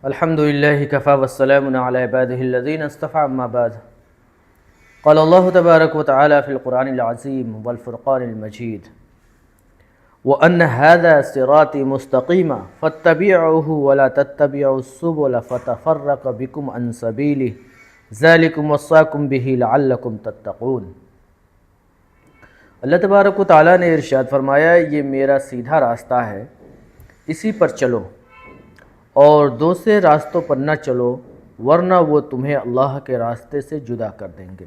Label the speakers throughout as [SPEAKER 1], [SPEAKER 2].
[SPEAKER 1] الحمد لله كفى والسلام على عباده الذين اصطفى أما بعد قال الله تبارك وتعالى في القرآن العظيم والفرقان المجيد وأن هذا صراطي مستقيما فاتبعوه ولا تتبعوا السبل فتفرق بكم عن سبيله ذلكم وصاكم به لعلكم تتقون۔ اللہ تبارک و تعالیٰ نے ارشاد فرمایا، یہ میرا سیدھا راستہ ہے، اسی پر چلو اور دوسرے راستوں پر نہ چلو ورنہ وہ تمہیں اللہ کے راستے سے جدا کر دیں گے۔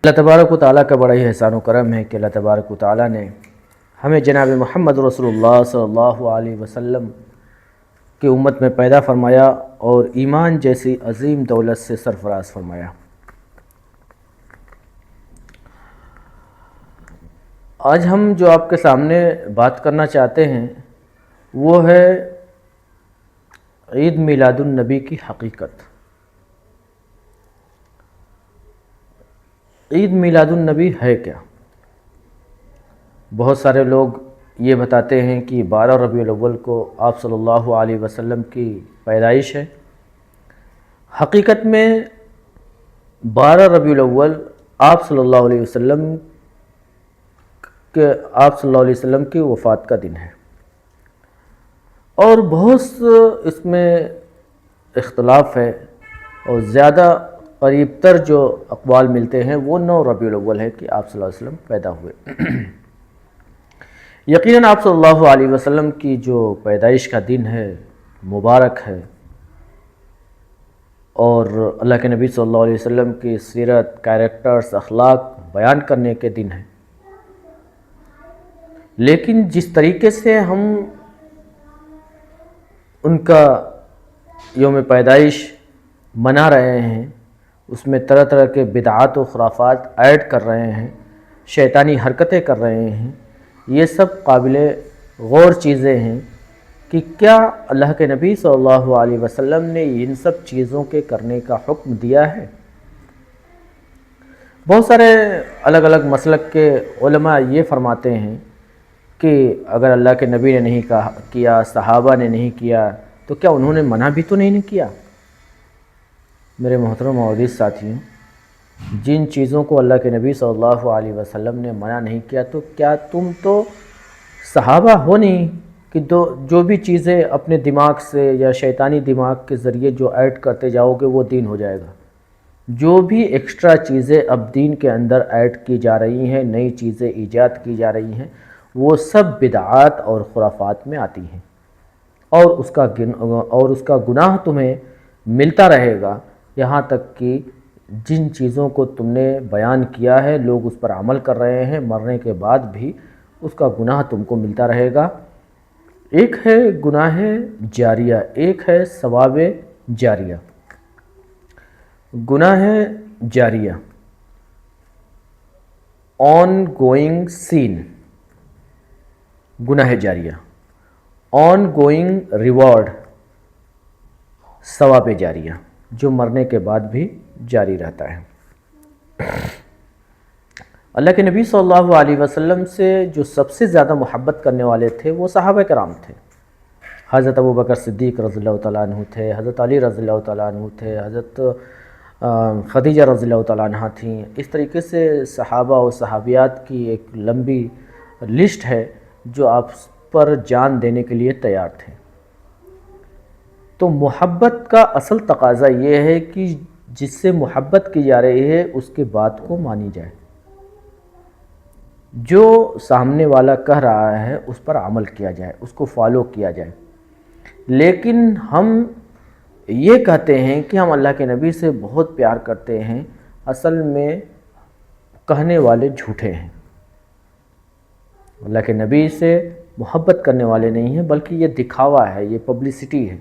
[SPEAKER 1] اللہ تبارک و تعالیٰ کا بڑا ہی احسان و کرم ہے کہ اللہ تبارک و تعالیٰ نے ہمیں جناب محمد رسول اللہ صلی اللہ علیہ وسلم کی امت میں پیدا فرمایا اور ایمان جیسی عظیم دولت سے سرفراز فرمایا۔ آج ہم جو آپ کے سامنے بات کرنا چاہتے ہیں وہ ہے عید میلاد النبی کی حقیقت۔ عید میلاد النبی ہے کیا؟ بہت سارے لوگ یہ بتاتے ہیں کہ 12 ربیع الاول کو آپ صلی اللہ علیہ وسلم کی پیدائش ہے۔ حقیقت میں 12 ربیع الاول آپ صلی اللہ علیہ وسلم کی وفات کا دن ہے، اور بہت اس میں اختلاف ہے، اور زیادہ قریب تر جو اقوال ملتے ہیں وہ 9 ربیع الاول ہے کہ آپ صلی اللہ علیہ وسلم پیدا ہوئے۔ یقیناً آپ صلی اللہ علیہ وسلم کی جو پیدائش کا دن ہے مبارک ہے، اور اللہ کے نبی صلی اللہ علیہ وسلم کی سیرت، کیریکٹرز، اخلاق بیان کرنے کے دن ہے، لیکن جس طریقے سے ہم ان کا یوم پیدائش منا رہے ہیں اس میں طرح طرح کے بدعات و خرافات ایڈ کر رہے ہیں، شیطانی حرکتیں کر رہے ہیں، یہ سب قابل غور چیزیں ہیں کہ کیا اللہ کے نبی صلی اللہ علیہ وسلم نے ان سب چیزوں کے کرنے کا حکم دیا ہے؟ بہت سارے الگ الگ مسلک کے علماء یہ فرماتے ہیں کہ اگر اللہ کے نبی نے نہیں کیا، صحابہ نے نہیں کیا، تو کیا انہوں نے منع بھی تو نہیں کیا؟ میرے محترم اور عزیز ساتھیوں، جن چیزوں کو اللہ کے نبی صلی اللہ علیہ وسلم نے منع نہیں کیا، تو کیا تم تو صحابہ ہو نہیں کہ جو بھی چیزیں اپنے دماغ سے یا شیطانی دماغ کے ذریعے جو ایڈ کرتے جاؤ گے وہ دین ہو جائے گا۔ جو بھی ایکسٹرا چیزیں اب دین کے اندر ایڈ کی جا رہی ہیں، نئی چیزیں ایجاد کی جا رہی ہیں، وہ سب بدعات اور خرافات میں آتی ہیں، اور اس کا گناہ تمہیں ملتا رہے گا، یہاں تک کہ جن چیزوں کو تم نے بیان کیا ہے لوگ اس پر عمل کر رہے ہیں، مرنے کے بعد بھی اس کا گناہ تم کو ملتا رہے گا۔ ایک ہے گناہ جاریہ، ایک ہے ثواب جاریہ۔ گناہ جاریہ، آن گوئنگ سین، گناہ جاریہ، آن گوئنگ ریوارڈ، ثواب جاریہ، جو مرنے کے بعد بھی جاری رہتا ہے۔ اللہ کے نبی صلی اللہ علیہ وسلم سے جو سب سے زیادہ محبت کرنے والے تھے وہ صحابہ کرام تھے۔ حضرت ابوبکر صدیق رضی اللہ تعالیٰ عنہ تھے، حضرت علی رضی اللہ تعالیٰ عنہ تھے، حضرت خدیجہ رضی اللہ تعالیٰ عنہ تھیں۔ اس طریقے سے صحابہ و صحابیات کی ایک لمبی لسٹ ہے جو آپ پر جان دینے کے لیے تیار تھے۔ تو محبت کا اصل تقاضا یہ ہے کہ جس سے محبت کی جا رہی ہے اس کے بات کو مانی جائے، جو سامنے والا کہہ رہا ہے اس پر عمل کیا جائے، اس کو فالو کیا جائے۔ لیکن ہم یہ کہتے ہیں کہ ہم اللہ کے نبی سے بہت پیار کرتے ہیں، اصل میں کہنے والے جھوٹے ہیں، اللہ کے نبی سے محبت کرنے والے نہیں ہیں، بلکہ یہ دکھاوا ہے، یہ پبلسٹی ہے۔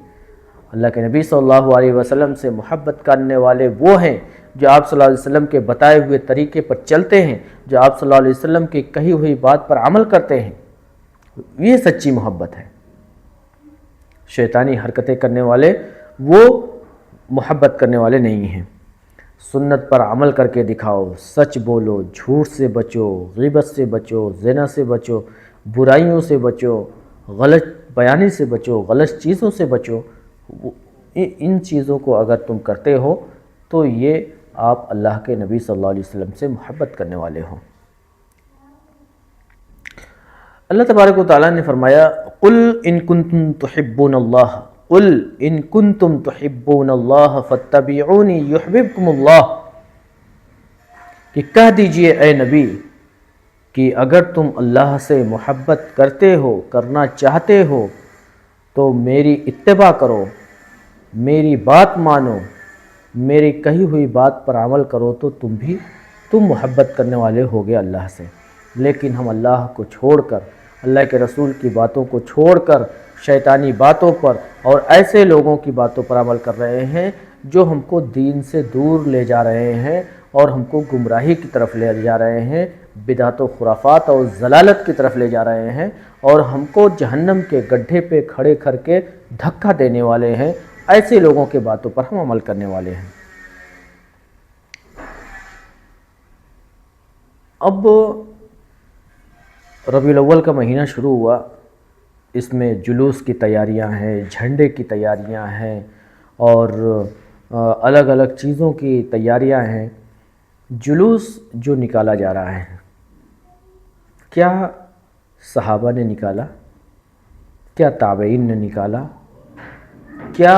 [SPEAKER 1] اللہ کے نبی صلی اللہ علیہ وسلم سے محبت کرنے والے وہ ہیں جو آپ صلی اللہ علیہ وسلم کے بتائے ہوئے طریقے پر چلتے ہیں، جو آپ صلی اللہ علیہ وسلم کی کہی ہوئی بات پر عمل کرتے ہیں، یہ سچی محبت ہے۔ شیطانی حرکتیں کرنے والے وہ محبت کرنے والے نہیں ہیں۔ سنت پر عمل کر کے دکھاؤ، سچ بولو، جھوٹ سے بچو، غیبت سے بچو، زنا سے بچو، برائیوں سے بچو، غلط بیانی سے بچو، غلط چیزوں سے بچو، ان چیزوں کو اگر تم کرتے ہو تو یہ آپ اللہ کے نبی صلی اللہ علیہ وسلم سے محبت کرنے والے ہوں۔ اللہ تبارک و تعالیٰ نے فرمایا قل ان کنتم تحبون اللہ قل ان کنتم تحبون اللہ فاتبعونی یحببکم اللہ، کہ کہہ دیجئے اے نبی کہ اگر تم اللہ سے محبت کرتے ہو، کرنا چاہتے ہو تو میری اتباع کرو، میری بات مانو، میری کہی ہوئی بات پر عمل کرو تو تم محبت کرنے والے ہوگے اللہ سے۔ لیکن ہم اللہ کو چھوڑ کر، اللہ کے رسول کی باتوں کو چھوڑ کر شیطانی باتوں پر اور ایسے لوگوں کی باتوں پر عمل کر رہے ہیں جو ہم کو دین سے دور لے جا رہے ہیں اور ہم کو گمراہی کی طرف لے جا رہے ہیں، بدعت و خرافات اور ضلالت کی طرف لے جا رہے ہیں، اور ہم کو جہنم کے گڈھے پہ کھڑے کر کے دھکا دینے والے ہیں۔ ایسے لوگوں کے باتوں پر ہم عمل کرنے والے ہیں۔ اب ربیع الاول کا مہینہ شروع ہوا، اس میں جلوس کی تیاریاں ہیں، جھنڈے کی تیاریاں ہیں، اور الگ الگ چیزوں کی تیاریاں ہیں۔ جلوس جو نکالا جا رہا ہے، کیا صحابہ نے نکالا؟ کیا تابعین نے نکالا؟ کیا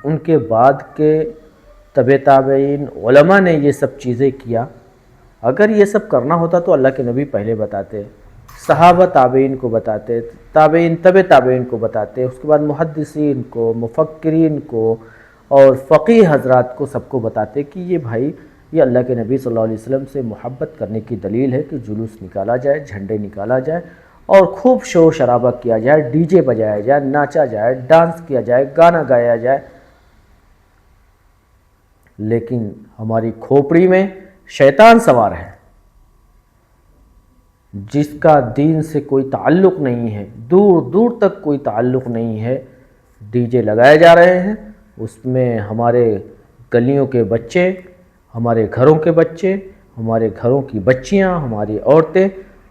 [SPEAKER 1] ان کے بعد کے تبع تابعین علماء نے یہ سب چیزیں کیا؟ اگر یہ سب کرنا ہوتا تو اللہ کے نبی پہلے بتاتے، صحابہ تابعین کو بتاتے، تابعین تبع تابعین کو بتاتے، اس کے بعد محدثین کو، مفکرین کو اور فقیہ حضرات کو سب کو بتاتے کہ یہ بھائی یہ اللہ کے نبی صلی اللہ علیہ وسلم سے محبت کرنے کی دلیل ہے کہ جلوس نکالا جائے، جھنڈے نکالا جائے اور خوب شور شرابہ کیا جائے، ڈی جے بجایا جائے، ناچا جائے، ڈانس کیا جائے، گانا گایا جائے۔ لیکن ہماری کھوپڑی میں شیطان سوار ہے جس کا دین سے کوئی تعلق نہیں ہے، دور دور تک کوئی تعلق نہیں ہے، ڈی جے لگائے جا رہے ہیں، اس میں ہمارے گلیوں کے بچے، ہمارے گھروں کے بچے، ہمارے گھروں کی بچیاں، ہماری عورتیں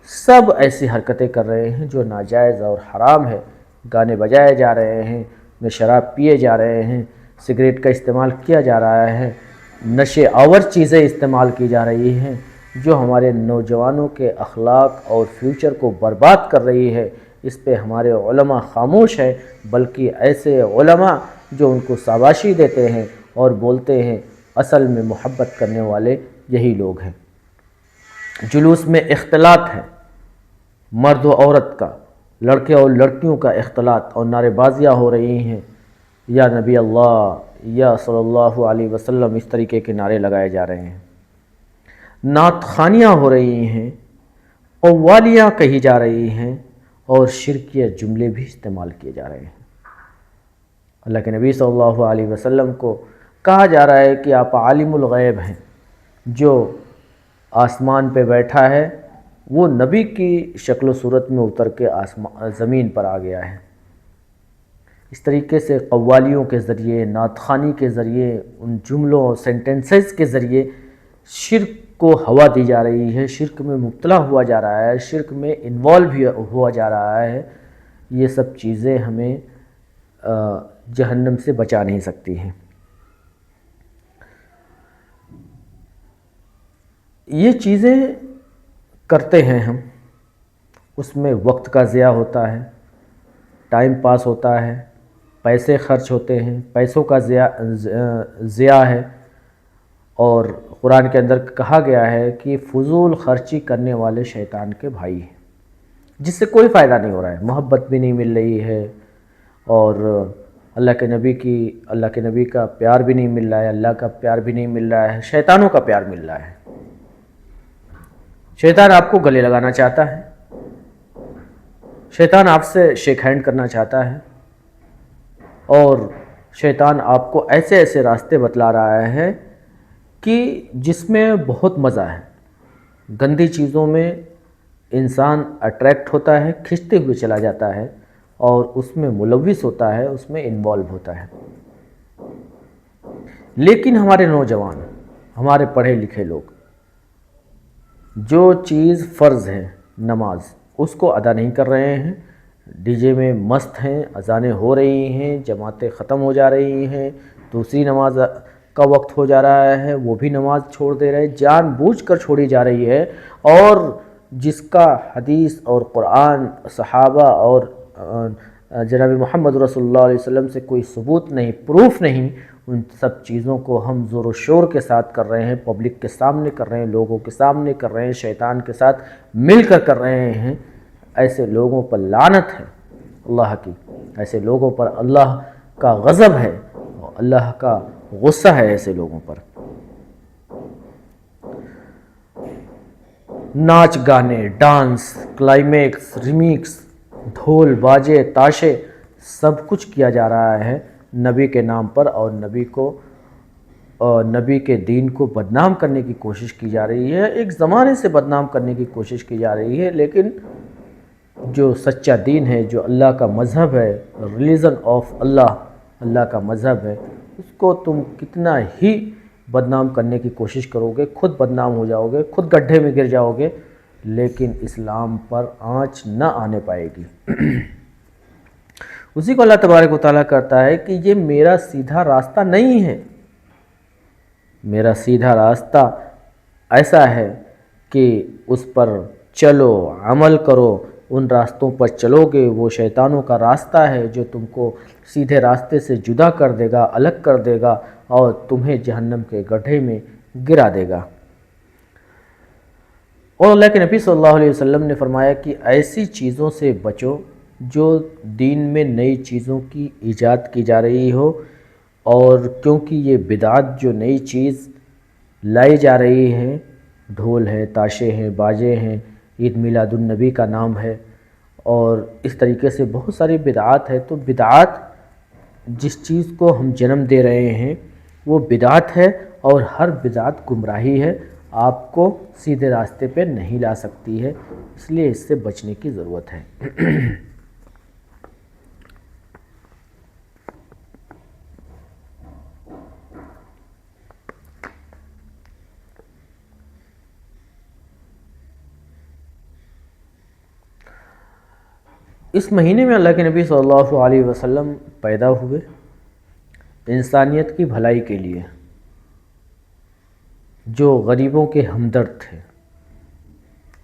[SPEAKER 1] سب ایسی حرکتیں کر رہے ہیں جو ناجائز اور حرام ہے۔ گانے بجائے جا رہے ہیں، میں شراب پیے جا رہے ہیں، سگریٹ کا استعمال کیا جا رہا ہے، نشے آور چیزیں استعمال کی جا رہی ہیں جو ہمارے نوجوانوں کے اخلاق اور فیوچر کو برباد کر رہی ہے۔ اس پہ ہمارے علماء خاموش ہیں، بلکہ ایسے علماء جو ان کو شاباشی دیتے ہیں اور بولتے ہیں اصل میں محبت کرنے والے یہی لوگ ہیں۔ جلوس میں اختلاط ہے، مرد و عورت کا، لڑکے اور لڑکیوں کا اختلاط، اور نعرے بازیاں ہو رہی ہیں، یا نبی اللہ یا صلی اللہ علیہ وسلم، اس طریقے کے نعرے لگائے جا رہے ہیں، نعت خوانیاں ہو رہی ہیں، قوالیاں کہی جا رہی ہیں، اور شرکیہ جملے بھی استعمال کیے جا رہے ہیں۔ اللہ کے نبی صلی اللہ علیہ وسلم کو کہا جا رہا ہے کہ آپ عالم الغیب ہیں، جو آسمان پہ بیٹھا ہے وہ نبی کی شکل و صورت میں اتر کے زمین پر آ گیا ہے۔ اس طریقے سے قوالیوں کے ذریعے، نعت خوانی کے ذریعے، ان جملوں اور سینٹنسز کے ذریعے شرک کو ہوا دی جا رہی ہے، شرک میں مبتلا ہوا جا رہا ہے، شرک میں انوالو بھی ہوا جا رہا ہے۔ یہ سب چیزیں ہمیں جہنم سے بچا نہیں سکتی ہیں۔ یہ چیزیں کرتے ہیں ہم، اس میں وقت کا ضیاع ہوتا ہے، ٹائم پاس ہوتا ہے، پیسے خرچ ہوتے ہیں، پیسوں کا ضیاع ہے، اور قرآن کے اندر کہا گیا ہے کہ فضول خرچی کرنے والے شیطان کے بھائی ہیں، جس سے کوئی فائدہ نہیں ہو رہا ہے، محبت بھی نہیں مل رہی ہے، اور اللہ کے نبی کا پیار بھی نہیں مل رہا ہے، اللہ کا پیار بھی نہیں مل رہا ہے، شیطانوں کا پیار مل رہا ہے۔ شیطان آپ کو گلے لگانا چاہتا ہے، شیطان آپ سے شیک ہینڈ کرنا چاہتا ہے، اور شیطان آپ کو ایسے ایسے راستے بتلا رہا ہے کہ جس میں بہت مزہ ہے۔ گندی چیزوں میں انسان اٹریکٹ ہوتا ہے، کھنچتے ہوئے چلا جاتا ہے، اور اس میں ملوث ہوتا ہے، اس میں انوالو ہوتا ہے۔ لیکن ہمارے نوجوان، ہمارے پڑھے لکھے لوگ جو چیز فرض ہے، نماز، اس کو ادا نہیں کر رہے ہیں، ڈی جے میں مست ہیں، اذانیں ہو رہی ہیں، جماعتیں ختم ہو جا رہی ہیں، دوسری نماز کا وقت ہو جا رہا ہے، وہ بھی نماز چھوڑ دے رہے، جان بوجھ کر چھوڑی جا رہی ہے، اور جس کا حدیث اور قرآن، صحابہ اور جناب محمد رسول اللہ علیہ وسلم سے کوئی ثبوت نہیں، پروف نہیں، ان سب چیزوں کو ہم زور و شور کے ساتھ کر رہے ہیں، پبلک کے سامنے کر رہے ہیں، لوگوں کے سامنے کر رہے ہیں، شیطان کے ساتھ مل کر کر رہے ہیں۔ ایسے لوگوں پر لعنت ہے اللہ کی، ایسے لوگوں پر اللہ کا غضب ہے، اور اللہ کا غصہ ہے ایسے لوگوں پر۔ ناچ گانے، ڈانس، کلائمیکس، ریمیکس، ڈھول باجے، تاشے، سب کچھ کیا جا رہا ہے نبی کے نام پر، اور نبی کے دین کو بدنام کرنے کی کوشش کی جا رہی ہے، ایک زمانے سے بدنام کرنے کی کوشش کی جا رہی ہے۔ لیکن جو سچا دین ہے، جو اللہ کا مذہب ہے، ریلیجن آف اللہ، اللہ کا مذہب ہے، اس کو تم کتنا ہی بدنام کرنے کی کوشش کرو گے، خود بدنام ہو جاؤ گے، خود گڈھے میں گر جاؤ گے، لیکن اسلام پر آنچ نہ آنے پائے گی۔ اسی کو اللہ تبارک و تعالیٰ کرتا ہے کہ یہ میرا سیدھا راستہ نہیں ہے، میرا سیدھا راستہ ایسا ہے کہ اس پر چلو، عمل کرو، ان راستوں پر چلو گے، وہ شیطانوں کا راستہ ہے جو تم کو سیدھے راستے سے جدا کر دے گا، الگ کر دے گا، اور تمہیں جہنم کے گڈھے میں گرا دے گا۔ اور اللہ کے نبی صلی اللہ علیہ وسلم نے فرمایا کہ ایسی چیزوں سے بچو جو دین میں نئی چیزوں کی ایجاد کی جا رہی ہو، اور کیونکہ یہ بدعت جو نئی چیز لائی جا رہی ہے، ڈھول ہے، تاشے ہیں، باجے ہیں، عید میلاد النبی کا نام ہے، اور اس طریقے سے بہت ساری بدعات ہے، تو بدعات جس چیز کو ہم جنم دے رہے ہیں وہ بدعت ہے، اور ہر بدعت گمراہی ہے، آپ کو سیدھے راستے پہ نہیں لا سکتی ہے، اس لیے اس سے بچنے کی ضرورت ہے۔ اس مہینے میں اللہ کے نبی صلی اللہ علیہ وسلم پیدا ہوئے انسانیت کی بھلائی کے لیے، جو غریبوں کے ہمدرد تھے،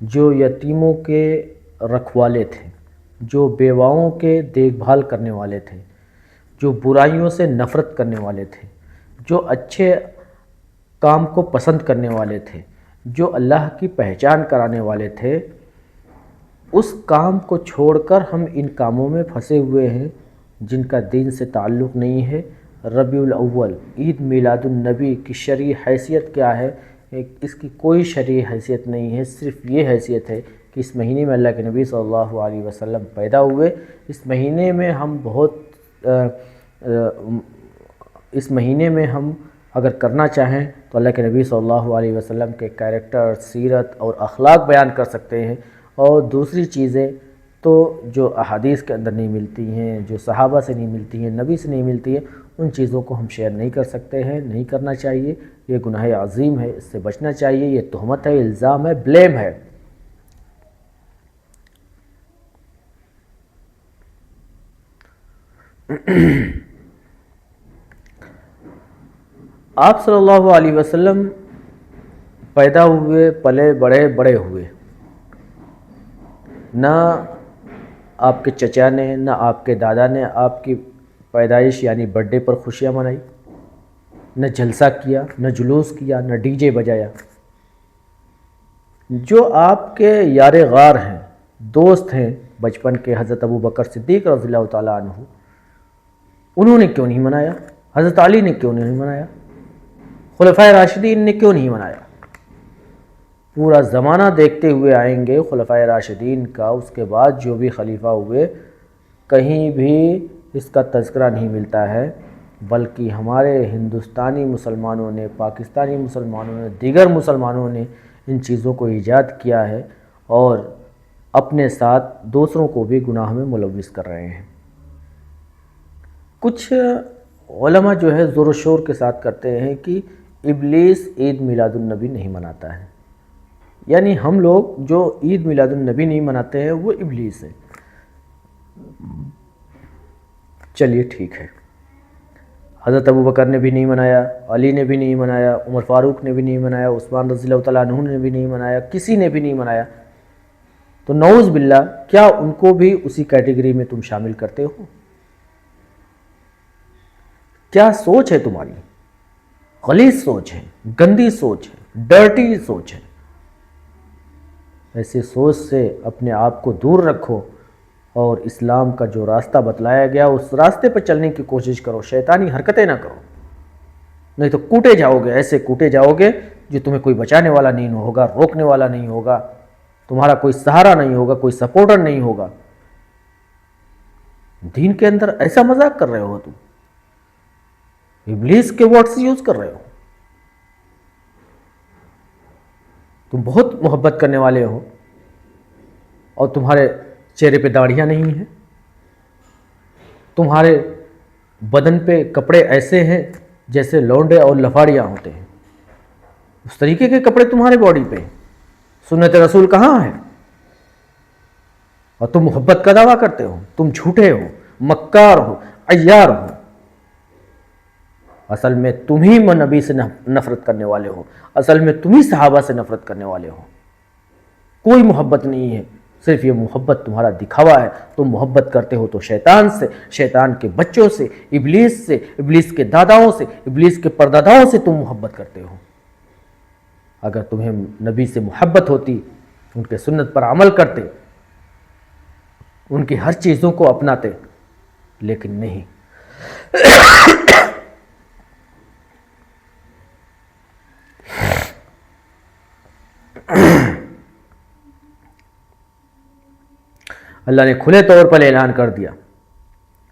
[SPEAKER 1] جو یتیموں کے رکھوالے تھے، جو بیواؤں کے دیکھ بھال کرنے والے تھے، جو برائیوں سے نفرت کرنے والے تھے، جو اچھے کام کو پسند کرنے والے تھے، جو اللہ کی پہچان کرانے والے تھے، اس کام کو چھوڑ کر ہم ان کاموں میں پھنسے ہوئے ہیں جن کا دین سے تعلق نہیں ہے۔ ربیع الاول، عید میلاد النبی کی شرعی حیثیت کیا ہے؟ اس کی کوئی شرعی حیثیت نہیں ہے، صرف یہ حیثیت ہے کہ اس مہینے میں اللہ کے نبی صلی اللہ علیہ وسلم پیدا ہوئے۔ اس مہینے میں ہم اس مہینے میں ہم اگر کرنا چاہیں تو اللہ کے نبی صلی اللہ علیہ وسلم کے کیریکٹر، سیرت اور اخلاق بیان کر سکتے ہیں، اور دوسری چیزیں تو جو احادیث کے اندر نہیں ملتی ہیں، جو صحابہ سے نہیں ملتی ہیں، نبی سے نہیں ملتی ہیں، ان چیزوں کو ہم شیئر نہیں کر سکتے ہیں، نہیں کرنا چاہیے، یہ گناہ عظیم ہے، اس سے بچنا چاہیے، یہ تہمت ہے، الزام ہے، بلیم ہے۔ آپ صلی اللہ علیہ وسلم پیدا ہوئے، پلے بڑے، بڑے ہوئے، نہ آپ کے چچا نے، نہ آپ کے دادا نے آپ کی پیدائش یعنی برتھ ڈے پر خوشیاں منائی، نہ جلسہ کیا، نہ جلوس کیا، نہ ڈی جے بجایا۔ جو آپ کے یار غار ہیں، دوست ہیں بچپن کے، حضرت ابو بکر صدیق رضی اللہ تعالیٰ عنہ، انہوں نے کیوں نہیں منایا؟ حضرت علی نے کیوں نہیں منایا؟ خلفائے راشدین نے کیوں نہیں منایا؟ پورا زمانہ دیکھتے ہوئے آئیں گے خلفائے راشدین کا، اس کے بعد جو بھی خلیفہ ہوئے، کہیں بھی اس کا تذکرہ نہیں ملتا ہے، بلکہ ہمارے ہندوستانی مسلمانوں نے، پاکستانی مسلمانوں نے، دیگر مسلمانوں نے ان چیزوں کو ایجاد کیا ہے، اور اپنے ساتھ دوسروں کو بھی گناہ میں ملوث کر رہے ہیں۔ کچھ علماء جو ہے زور و شور کے ساتھ کرتے ہیں کہ ابلیس عید میلاد النبی نہیں مناتا ہے، یعنی ہم لوگ جو عید میلاد النبی نہیں مناتے ہیں وہ ابلیس ہے۔ چلیے ٹھیک ہے، حضرت ابوبکر نے بھی نہیں منایا، علی نے بھی نہیں منایا، عمر فاروق نے بھی نہیں منایا، عثمان رضی اللہ تعالیٰ عنہ نے بھی نہیں منایا، کسی نے بھی نہیں منایا، تو نعوذ باللہ کیا ان کو بھی اسی کیٹیگری میں تم شامل کرتے ہو؟ کیا سوچ ہے تمہاری؟ غلیظ سوچ ہے، گندی سوچ ہے، ڈرٹی سوچ ہے۔ ایسی سوچ سے اپنے آپ کو دور رکھو اور اسلام کا جو راستہ بتلایا گیا اس راستے پر چلنے کی کوشش کرو، شیطانی حرکتیں نہ کرو، نہیں تو کوٹے جاؤ گے، ایسے کوٹے جاؤ گے جو تمہیں کوئی بچانے والا نہیں ہوگا، روکنے والا نہیں ہوگا، تمہارا کوئی سہارا نہیں ہوگا، کوئی سپورٹر نہیں ہوگا۔ دین کے اندر ایسا مذاق کر رہے ہو تم، ابلیس کے ورڈز یوز کر رہے ہو، تم بہت محبت کرنے والے ہو اور تمہارے چہرے پہ داڑھیاں نہیں ہیں، تمہارے بدن پہ کپڑے ایسے ہیں جیسے لونڈے اور لفاڑیاں ہوتے ہیں، اس طریقے کے کپڑے تمہارے باڈی پہ، سنت رسول کہاں ہے؟ اور تم محبت کا دعویٰ کرتے ہو، تم جھوٹے ہو، مکار ہو، عیار ہو۔ اصل میں تم ہی نبی سے نفرت کرنے والے ہو، اصل میں تم ہی صحابہ سے نفرت کرنے والے ہو، کوئی محبت نہیں ہے، صرف یہ محبت تمہارا دکھاوا ہے۔ تم محبت کرتے ہو تو شیطان سے، شیطان کے بچوں سے، ابلیس سے، ابلیس کے داداؤں سے، ابلیس کے پرداداؤں سے تم محبت کرتے ہو۔ اگر تمہیں نبی سے محبت ہوتی، ان کے سنت پر عمل کرتے، ان کی ہر چیزوں کو اپناتے، لیکن نہیں۔ اللہ نے کھلے طور پر اعلان کر دیا،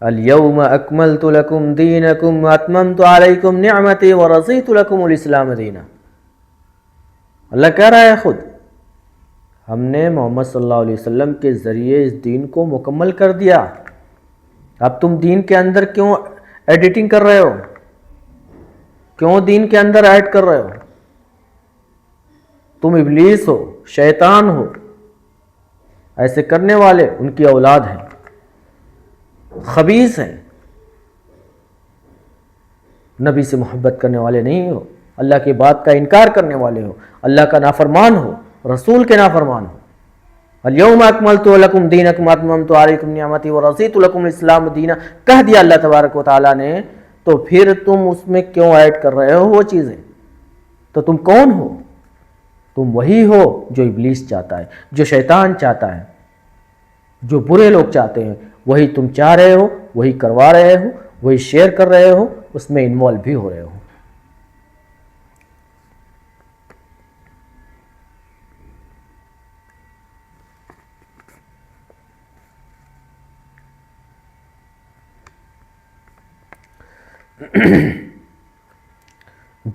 [SPEAKER 1] اليوم اکملت لکم دینکم واتممت علیکم نعمتی ورضیت لکم الاسلام دینا۔ اللہ کہہ رہا ہے خود، ہم نے محمد صلی اللہ علیہ وسلم کے ذریعے اس دین کو مکمل کر دیا۔ اب تم دین کے اندر کیوں ایڈیٹنگ کر رہے ہو؟ کیوں دین کے اندر ایڈ کر رہے ہو؟ تم ابلیس ہو، شیطان ہو، ایسے کرنے والے ان کی اولاد ہیں، خبیث ہیں، نبی سے محبت کرنے والے نہیں ہو، اللہ کی بات کا انکار کرنے والے ہو، اللہ کا نافرمان ہو، رسول کے نافرمان ہو۔ الیوم اکملت لکم دینکم واتممت علیکم نعمتی ورضیت لکم الاسلام دینا کہہ دیا اللہ تبارک و تعالیٰ نے، تو پھر تم اس میں کیوں ایڈ کر رہے ہو وہ چیزیں؟ تو تم کون ہو؟ تم وہی ہو جو ابلیس چاہتا ہے، جو شیطان چاہتا ہے، جو برے لوگ چاہتے ہیں، وہی تم چاہ رہے ہو، وہی کروا رہے ہو، وہی شیئر کر رہے ہو، اس میں انوالو بھی ہو رہے ہو۔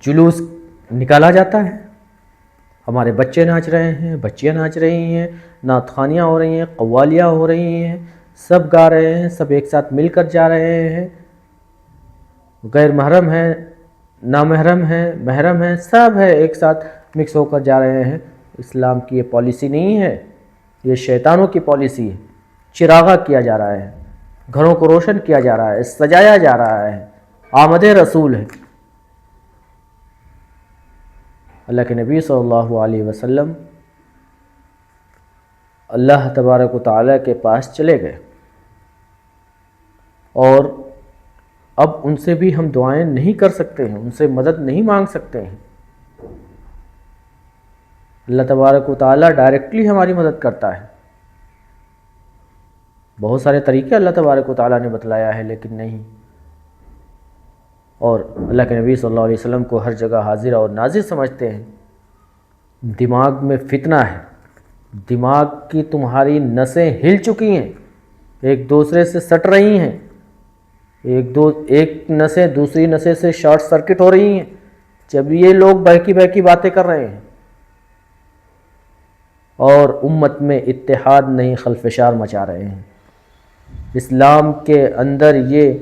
[SPEAKER 1] جلوس نکالا جاتا ہے، ہمارے بچے ناچ رہے ہیں، بچیاں ناچ رہی ہیں، نعت خوانیاں ہو رہی ہیں، قوالیاں ہو رہی ہیں، سب گا رہے ہیں، سب ایک ساتھ مل کر جا رہے ہیں، غیر محرم ہیں، نامحرم ہیں، محرم ہیں، سب ہے ایک ساتھ مکس ہو کر جا رہے ہیں۔ اسلام کی یہ پالیسی نہیں ہے، یہ شیطانوں کی پالیسی ہے۔ چراغا کیا جا رہا ہے، گھروں کو روشن کیا جا رہا ہے، سجایا جا رہا ہے، آمد رسول ہے۔ اللہ کے نبی صلی اللہ علیہ وسلم اللہ تبارک و تعالیٰ کے پاس چلے گئے، اور اب ان سے بھی ہم دعائیں نہیں کر سکتے ہیں، ان سے مدد نہیں مانگ سکتے ہیں۔ اللہ تبارک و تعالیٰ ڈائریکٹلی ہماری مدد کرتا ہے۔ بہت سارے طریقے اللہ تبارک و تعالیٰ نے بتلایا ہے، لیکن نہیں۔ اور اللہ کے نبی صلی اللہ علیہ وسلم کو ہر جگہ حاضر اور ناظر سمجھتے ہیں۔ دماغ میں فتنہ ہے، دماغ کی تمہاری نسیں ہل چکی ہیں، ایک دوسرے سے سٹ رہی ہیں، ایک نسیں دوسری نسیں سے شارٹ سرکٹ ہو رہی ہیں جب یہ لوگ بہکی باتیں کر رہے ہیں، اور امت میں اتحاد نہیں خلفشار مچا رہے ہیں۔ اسلام کے اندر یہ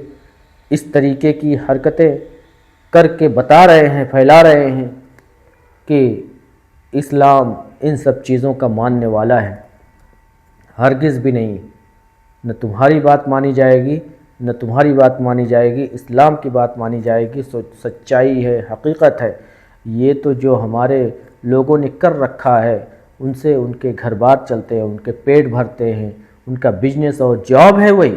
[SPEAKER 1] اس طریقے کی حرکتیں کر کے بتا رہے ہیں، پھیلا رہے ہیں کہ اسلام ان سب چیزوں کا ماننے والا ہے۔ ہرگز بھی نہیں، نہ تمہاری بات مانی جائے گی، نہ تمہاری بات مانی جائے گی، اسلام کی بات مانی جائے گی۔ سچائی ہے، حقیقت ہے۔ یہ تو جو ہمارے لوگوں نے کر رکھا ہے، ان سے ان کے گھر بار چلتے ہیں، ان کے پیٹ بھرتے ہیں، ان کا بزنس اور جاب ہے وہی،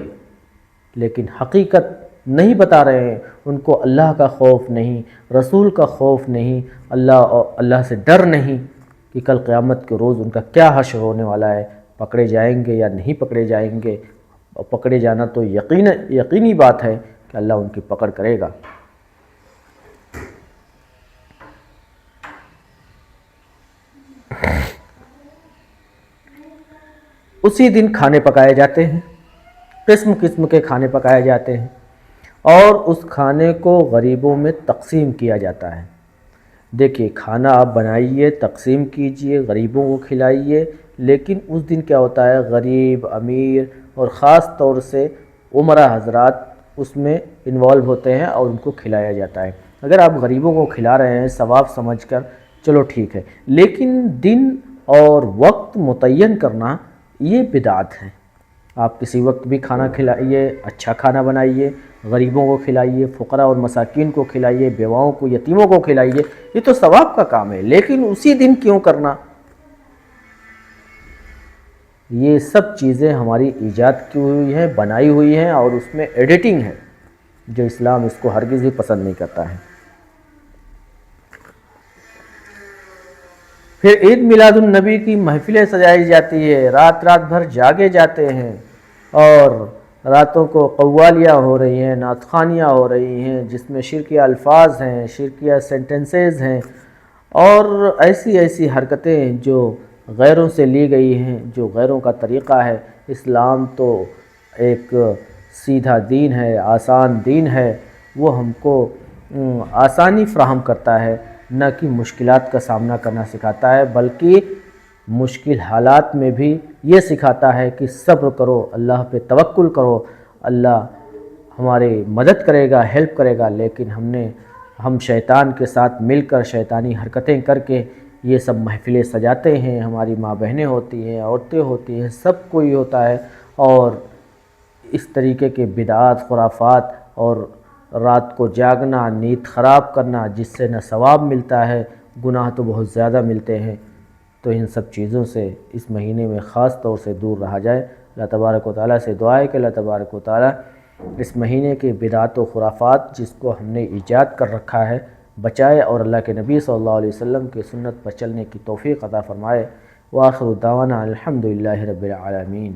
[SPEAKER 1] لیکن حقیقت نہیں بتا رہے ہیں۔ ان کو اللہ کا خوف نہیں، رسول کا خوف نہیں، اللہ سے ڈر نہیں کہ کل قیامت کے روز ان کا کیا حشر ہونے والا ہے، پکڑے جائیں گے یا نہیں پکڑے جائیں گے۔ اور پکڑے جانا تو یقینی بات ہے کہ اللہ ان کی پکڑ کرے گا۔ اسی دن کھانے پکائے جاتے ہیں، قسم قسم کے کھانے پکائے جاتے ہیں، اور اس کھانے کو غریبوں میں تقسیم کیا جاتا ہے۔ دیکھیے، کھانا آپ بنائیے، تقسیم کیجئے، غریبوں کو کھلائیے، لیکن اس دن کیا ہوتا ہے، غریب، امیر اور خاص طور سے عمرہ حضرات اس میں انوالو ہوتے ہیں اور ان کو کھلایا جاتا ہے۔ اگر آپ غریبوں کو کھلا رہے ہیں ثواب سمجھ کر، چلو ٹھیک ہے، لیکن دن اور وقت متعین کرنا یہ بدعت ہے۔ آپ کسی وقت بھی کھانا کھلائیے، اچھا کھانا بنائیے، غریبوں کو کھلائیے، فقراء اور مساکین کو کھلائیے، بیواؤں کو، یتیموں کو کھلائیے، یہ تو ثواب کا کام ہے، لیکن اسی دن کیوں کرنا؟ یہ سب چیزیں ہماری ایجاد کی ہوئی ہیں، بنائی ہوئی ہیں، اور اس میں ایڈیٹنگ ہے جو اسلام اس کو ہرگز بھی پسند نہیں کرتا ہے۔ پھر عید میلاد النبی کی محفلیں سجائی جاتی ہے، رات رات بھر جاگے جاتے ہیں، اور راتوں کو قوالیاں ہو رہی ہیں، نعت خوانیاں ہو رہی ہیں، جس میں شرکیہ الفاظ ہیں، شرکیہ سینٹنسز ہیں، اور ایسی ایسی حرکتیں جو غیروں سے لی گئی ہیں، جو غیروں کا طریقہ ہے۔ اسلام تو ایک سیدھا دین ہے، آسان دین ہے، وہ ہم کو آسانی فراہم کرتا ہے، نہ کہ مشکلات کا سامنا کرنا سکھاتا ہے، بلکہ مشکل حالات میں بھی یہ سکھاتا ہے کہ صبر کرو، اللہ پہ توکل کرو، اللہ ہماری مدد کرے گا، ہیلپ کرے گا۔ لیکن ہم شیطان کے ساتھ مل کر شیطانی حرکتیں کر کے یہ سب محفلیں سجاتے ہیں، ہماری ماں بہنیں ہوتی ہیں، عورتیں ہوتی ہیں، سب کوئی ہوتا ہے، اور اس طریقے کے بدعات، خرافات، اور رات کو جاگنا، نیند خراب کرنا، جس سے نہ ثواب ملتا ہے، گناہ تو بہت زیادہ ملتے ہیں۔ تو ان سب چیزوں سے اس مہینے میں خاص طور سے دور رہا جائے۔ اللہ تبارک و تعالیٰ سے دعا ہے کہ اللہ تبارک و تعالیٰ اس مہینے کے بدعات و خرافات جس کو ہم نے ایجاد کر رکھا ہے بچائے، اور اللہ کے نبی صلی اللہ علیہ وسلم کی سنت پر چلنے کی توفیق عطا فرمائے۔ وآخر دعوانا الحمدللہ رب العالمین۔